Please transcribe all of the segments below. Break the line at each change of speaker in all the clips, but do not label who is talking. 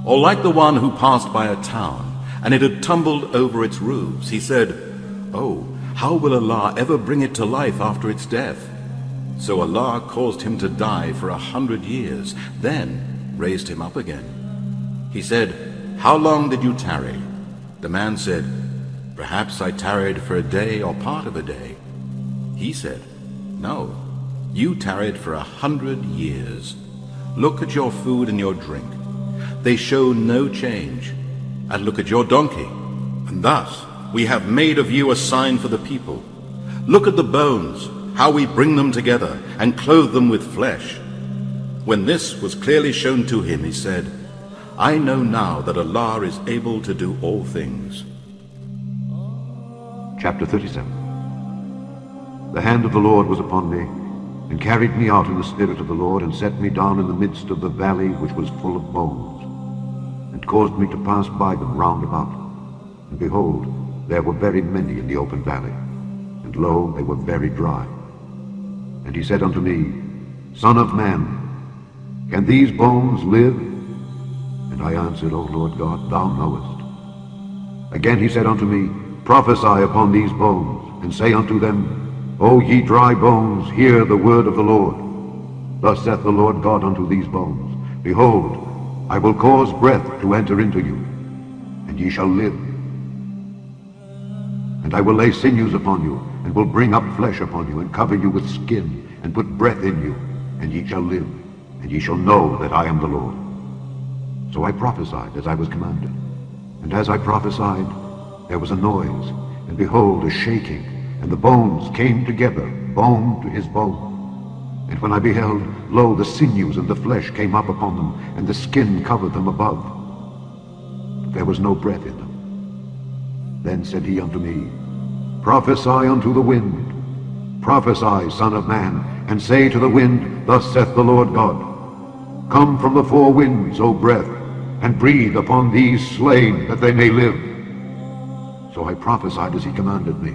Or like the one who passed by a town, and it had tumbled over its roofs, he said, "Oh, how will Allah ever bring it to life after its death?" So Allah caused him to die for 100 years, then raised him up again. He said, "How long did you tarry?" The man said, "Perhaps I tarried for a day or part of a day." He said, "No, you tarried for 100 years. Look at your food and your drink. They show no change. And look at your donkey. And thus we have made of you a sign for the people. Look at the bones, how we bring them together and clothe them with flesh." When this was clearly shown to him, he said, "I know now that Allah is able to do all things."
Chapter 37. The hand of the Lord was upon me, and carried me out in the spirit of the Lord, and set me down in the midst of the valley which was full of bones, and caused me to pass by them round about. And behold, there were very many in the open valley, and lo, they were very dry. And he said unto me, Son of man, can these bones live? And I answered, O Lord God, thou knowest. Again he said unto me, Prophesy upon these bones, and say unto them, O ye dry bones, hear the word of the Lord. Thus saith the Lord God unto these bones, Behold, I will cause breath to enter into you, and ye shall live. And I will lay sinews upon you, and will bring up flesh upon you, and cover you with skin, and put breath in you, and ye shall live, and ye shall know that I am the Lord. So I prophesied as I was commanded. And as I prophesied, there was a noise, and behold, a shaking, and the bones came together, bone to his bone. And when I beheld, lo, the sinews and the flesh came up upon them, and the skin covered them above. But there was no breath in them. Then said he unto me, Prophesy unto the wind. Prophesy, Son of man, and say to the wind, Thus saith the Lord God, Come from the four winds, O breath, and breathe upon these slain, that they may live. So I prophesied as he commanded me,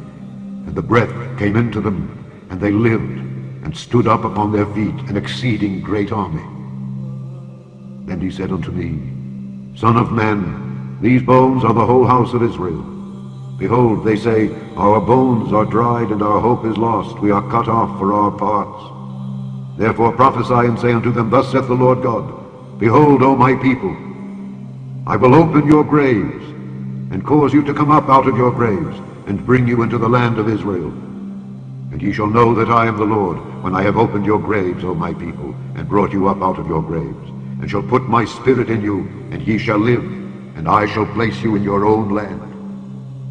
and the breath came into them, and they lived, and stood up upon their feet, an exceeding great army. Then he said unto me, Son of man, these bones are the whole house of Israel. Behold, they say, Our bones are dried, and our hope is lost. We are cut off for our parts. Therefore prophesy and say unto them, Thus saith the Lord God, Behold, O my people, I will open your graves, and cause you to come up out of your graves, and bring you into the land of Israel. And ye shall know that I am the Lord, when I have opened your graves, O my people, and brought you up out of your graves, and shall put my spirit in you, and ye shall live, and I shall place you in your own land.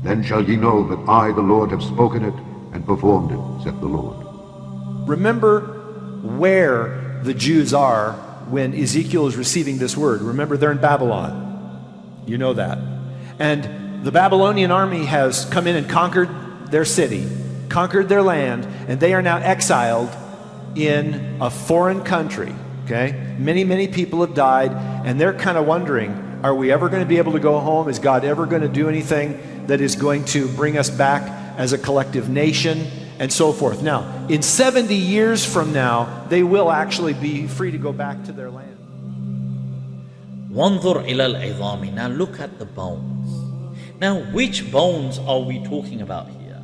Then shall ye know that I, the Lord, have spoken it, and performed it, saith the Lord.
Remember where the Jews are when Ezekiel is receiving this word. Remember, they're in Babylon. You know that. And the Babylonian army has come in and conquered their city, conquered their land, and they are now exiled in a foreign country. Okay? Many people have died, and they're kind of wondering, are we ever going to be able to go home? Is God ever going to do anything that is going to bring us back as a collective nation, and so forth? Now, in 70 years from now, they will actually be free to go back to their land.
وَانظُرْ إِلَى الْعِظَامِ. Now look at the bones. Now, which bones are we talking about here?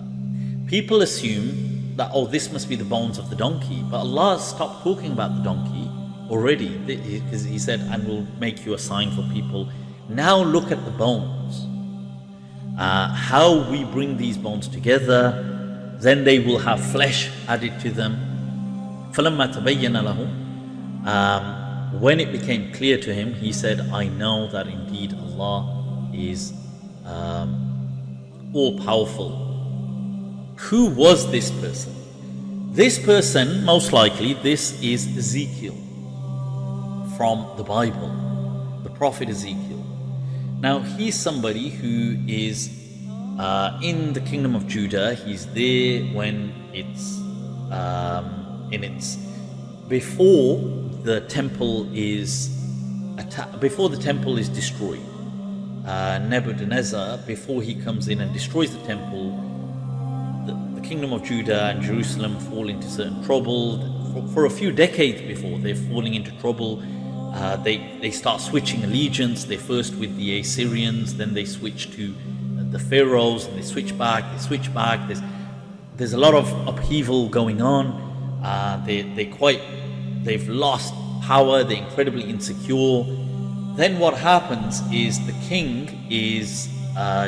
People assume that, oh, this must be the bones of the donkey. But Allah stopped talking about the donkey already, because He said, and will make you a sign for people. Now look at the bones. How we bring these bones together, then they will have flesh added to them. فَلَمَّا تَبَيَّنَ لَهُمْ. When it became clear to him, he said, I know that indeed Allah is all-powerful. Who was this person? This person, most likely, this is Ezekiel from the Bible, the prophet Ezekiel. Now, he's somebody who is in the kingdom of Judah. He's there when it's before the temple is destroyed. Nebuchadnezzar, before he comes in and destroys the temple, the kingdom of Judah and Jerusalem fall into certain trouble. For a few decades before, they're falling into trouble. They start switching allegiance. They're first with the Assyrians, then they switch to the Pharaohs, and they switch back. There's a lot of upheaval going on. They've lost power. They're incredibly insecure. Then what happens is the king is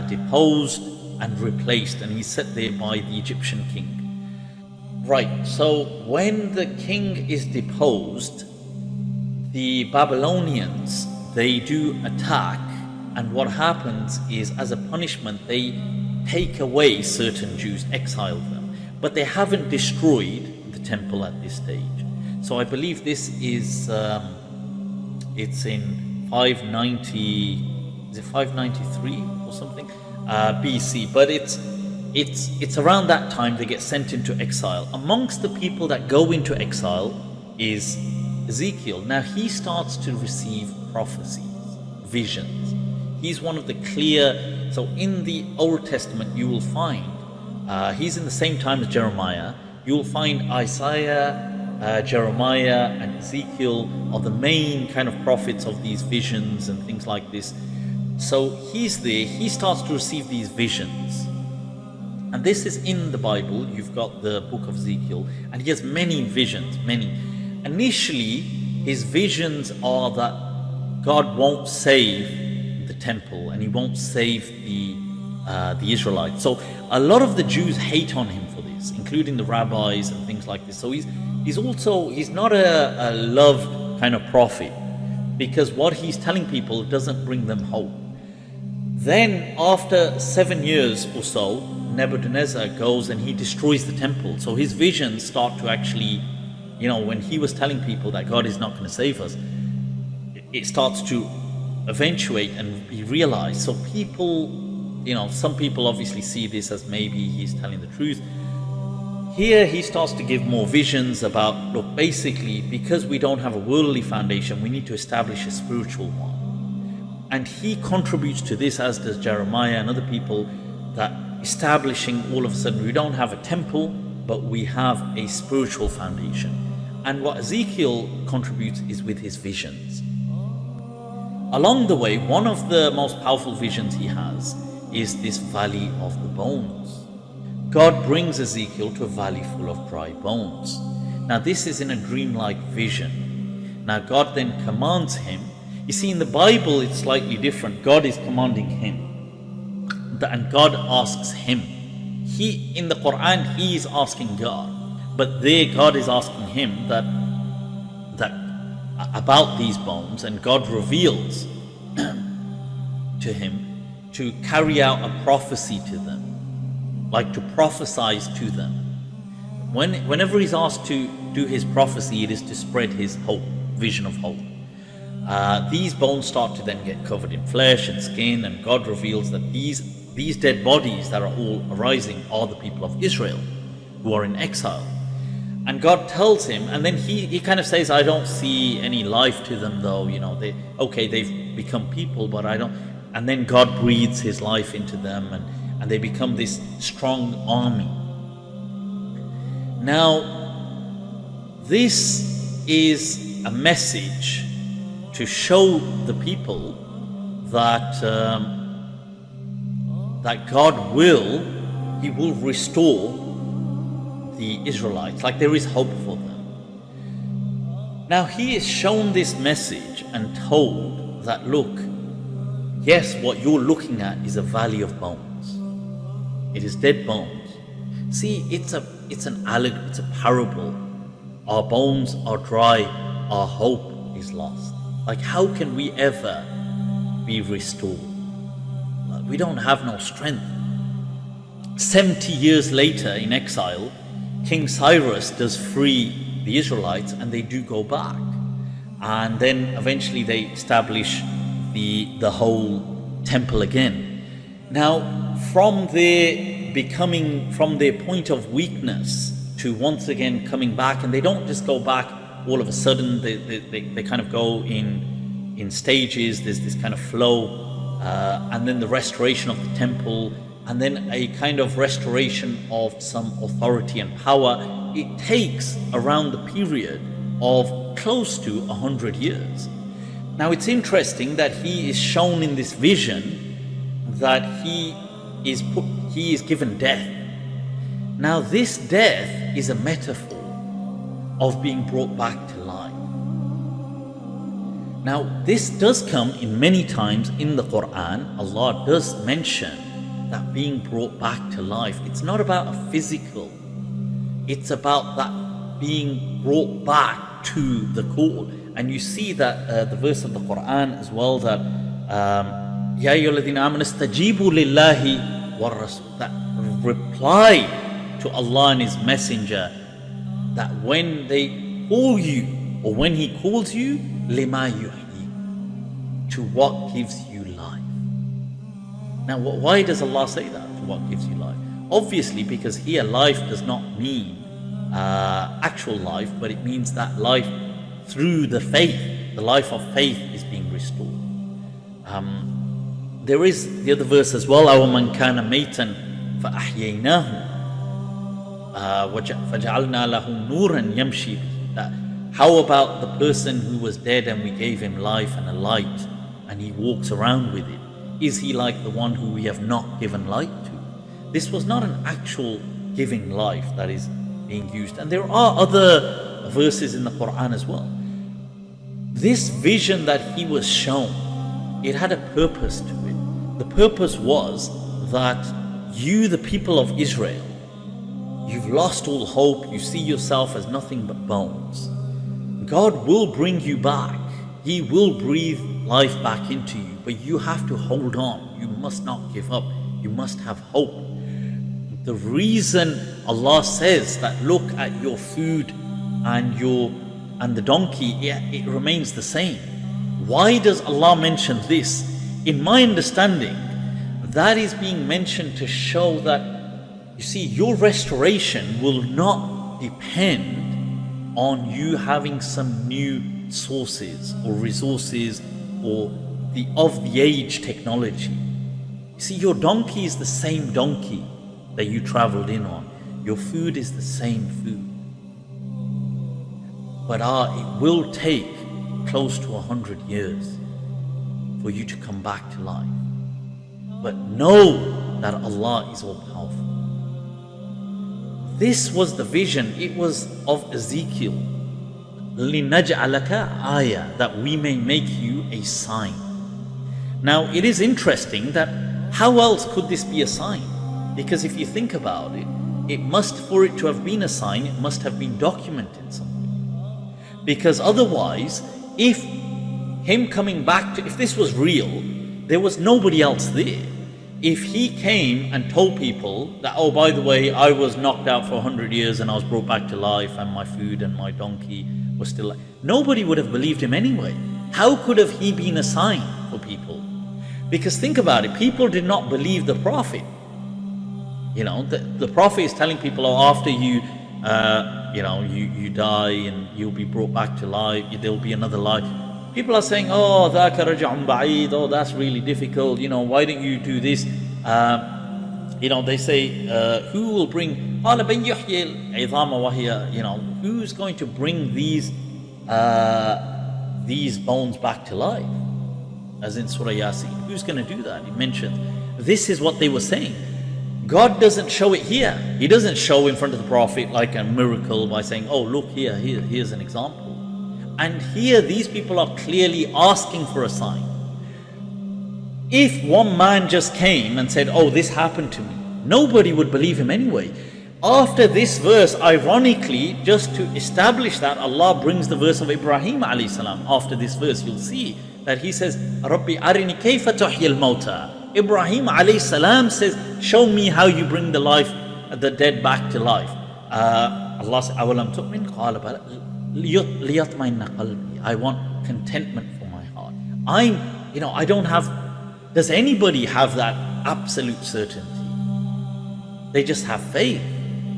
deposed and replaced, and he's set there by the Egyptian king. Right, so when the king is deposed, the Babylonians, they do attack, and what happens is, as a punishment, they take away certain Jews, exile them, but they haven't destroyed the temple at this stage. So I believe this is, it's in 590, is it 593 or something, BC, but it's around that time they get sent into exile. Amongst the people that go into exile is Ezekiel. Now he starts to receive prophecies, visions. He's one of the clear, so in the Old Testament you will find, he's in the same time as Jeremiah, you'll find Isaiah, Jeremiah and Ezekiel are the main kind of prophets of these visions and things like this. So he's there, he starts to receive these visions. And this is in the Bible. You've got the book of Ezekiel, and he has many visions, many. Initially, his visions are that God won't save the temple and he won't save the Israelites. So a lot of the Jews hate on him for this, including the rabbis and things like this. So he's not a loved kind of prophet, because what he's telling people doesn't bring them hope. Then after 7 years or so, Nebuchadnezzar goes and he destroys the temple. So his visions start to actually, when he was telling people that God is not going to save us, it starts to eventuate and be realized. So people, some people obviously see this as maybe he's telling the truth. Here he starts to give more visions about, look, basically, because we don't have a worldly foundation, we need to establish a spiritual one. And he contributes to this, as does Jeremiah and other people, that establishing all of a sudden we don't have a temple, but we have a spiritual foundation. And what Ezekiel contributes is with his visions. Along the way, one of the most powerful visions he has is this valley of the bones. God brings Ezekiel to a valley full of dry bones. Now this is in a dreamlike vision. Now God then commands him. You see, in the Bible it's slightly different. God is commanding him, and God asks him. In the Qur'an, he is asking God, but there God is asking him that about these bones, and God reveals to him to carry out a prophecy to them, like to prophesize to them. Whenever he's asked to do his prophecy, it is to spread his hope, vision of hope. These bones start to then get covered in flesh and skin, and God reveals that these dead bodies that are all arising are the people of Israel who are in exile. And God tells him, and then he kind of says, I don't see any life to them though, they've become people, but I don't. And then God breathes his life into them, and they become this strong army. Now, this is a message to show the people that God will restore the Israelites, like there is hope for them. Now he is shown this message and told that, look, yes, what you're looking at is a valley of bones. It is dead bones. See, it's an allegory, it's a parable. Our bones are dry, our hope is lost. Like, how can we ever be restored? We don't have no strength. 70 years later in exile, King Cyrus does free the Israelites, and they do go back. And then eventually they establish the whole temple again. Now, from their point of weakness to once again coming back, and they don't just go back all of a sudden, they kind of go in stages. There's this kind of flow, and then the restoration of the temple, and then a kind of restoration of some authority and power. It takes around the period of close to 100 years. Now it's interesting that he is shown in this vision that he is given death. Now this death is a metaphor of being brought back to life. Now this does come in many times in the Qur'an. Allah does mention that being brought back to life. It's not about a physical, it's about that being brought back to the call. And you see that the verse of the Qur'an as well, that Ya ayyuhalladhina amanu istajibu lillahi war rasul, that reply to Allah and His Messenger, that when they call you, or when He calls you, lima yuhyi, to what gives you life. Now why does Allah say that, to what gives you life? Obviously because here life does not mean actual life, but it means that life through the faith, the life of faith is being restored. There is the other verse as well, أَوَ مَنْ كَانَ مَيْتًا فَأَحْيَيْنَاهُ فَجَعَلْنَا لَهُ نُورًا يَمْشِي بِهِ. How about the person who was dead and we gave him life and a light and he walks around with it? Is he like the one who we have not given light to? This was not an actual giving life that is being used. And there are other verses in the Qur'an as well. This vision that he was shown, it had a purpose to it. The purpose was that you, the people of Israel, you've lost all hope, you see yourself as nothing but bones. God will bring you back. He will breathe life back into you, but you have to hold on. You must not give up. You must have hope. The reason Allah says that look at your food and the donkey, it remains the same. Why does Allah mention this? In my understanding, that is being mentioned to show that, you see, your restoration will not depend on you having some new sources or resources or of the age technology. You see, your donkey is the same donkey that you traveled in on. Your food is the same food. But it will take close to 100 years for you to come back to life. But know that Allah is all powerful. This was the vision. It was of Ezekiel. لِنَجْعَلَكَ آيَةً, that we may make you a sign. Now it is interesting that how else could this be a sign? Because if you think about it, for it to have been a sign, it must have been documented somewhere. Because otherwise, if him coming back if this was real, there was nobody else there. If he came and told people that, oh, by the way, I was knocked out for 100 years and I was brought back to life and my food and my donkey was still alive, nobody would have believed him anyway. How could have he been a sign for people? Because think about it, people did not believe the Prophet. You know, the Prophet is telling people, oh, after you die and you'll be brought back to life, there'll be another life. People are saying, oh, ذَاكَ رَجْعٌ بَعِيدٌ, oh, that's really difficult, why don't you do this? They say, who will bring, قَالَ بَنْ يُحْيِي الْعِظَامَ وَهِيَ, who's going to bring these bones back to life? As in Surah Yasin, who's going to do that? He mentioned, this is what they were saying. God doesn't show it here. He doesn't show in front of the Prophet like a miracle by saying, oh, look here's an example. And here these people are clearly asking for a sign. If one man just came and said, oh, this happened to me, nobody would believe him anyway. After this verse, ironically, just to establish that, Allah brings the verse of Ibrahim alayhi salam. After this verse, you'll see that he says, Rabbi arini kayfa tuhyi al-mawta. Ibrahim alayhi salam says, show me how you bring the dead back to life. Allah said, awalam tu'min? Qala bala. I want contentment for my heart. I don't have, does anybody have that absolute certainty? They just have faith.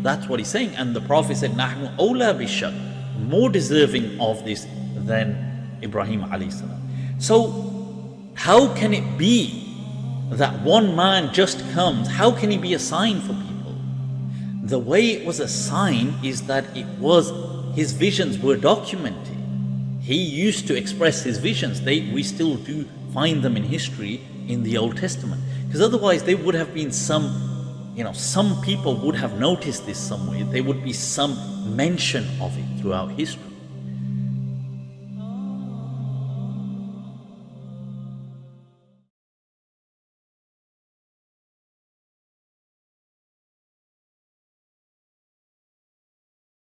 That's what he's saying. And the Prophet said, Nahnu awla bishak, more deserving of this than Ibrahim alayhi salam. So how can it be that one man just comes? How can he be a sign for people? The way it was a sign is that his visions were documented. He used to express his visions. We still do find them in history in the Old Testament. Because otherwise there would have been some people would have noticed this somewhere. There would be some mention of it throughout history.